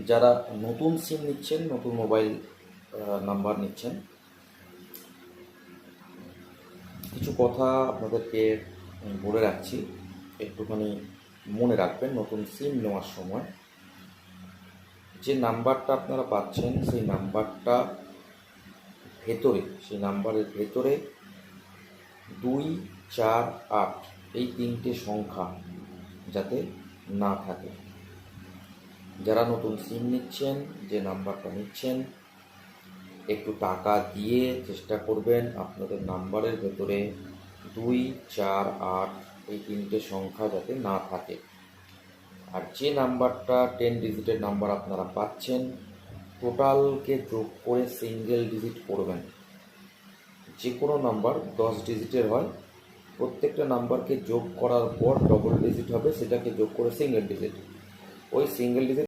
যারা নতুন সিম নিচ্ছেন, নতুন মোবাইল নাম্বার নিচ্ছেন, কিছু কথা আপনাদেরকে বলে রাখছি, একটুখানি মনে রাখবেন। নতুন সিম নেওয়ার সময় যে নাম্বারটা আপনারা পাচ্ছেন সেই নাম্বারের ভেতরে 248 এই 3টে সংখ্যা যাতে না থাকে। যারা নতুন সিম নিচ্ছেন, যে নাম্বারটা নিচ্ছেন, একটু টাকা দিয়ে চেষ্টা করবেন আপনাদের নাম্বারের ভেতরে 248 এই 3টে সংখ্যা যাতে না থাকে। আর যে নাম্বারটা 10 ডিজিটের নাম্বার আপনারা পাচ্ছেন, টোটালকে যোগ করে সিঙ্গেল ডিজিট করবেন। যে কোনো নাম্বার 10 ডিজিটের হয়, প্রত্যেকটা নাম্বারকে যোগ করার পর ডবল ডিজিট হবে, সেটাকে যোগ করে সিঙ্গেল ডিজিট। ওই সিঙ্গেল ডিজিট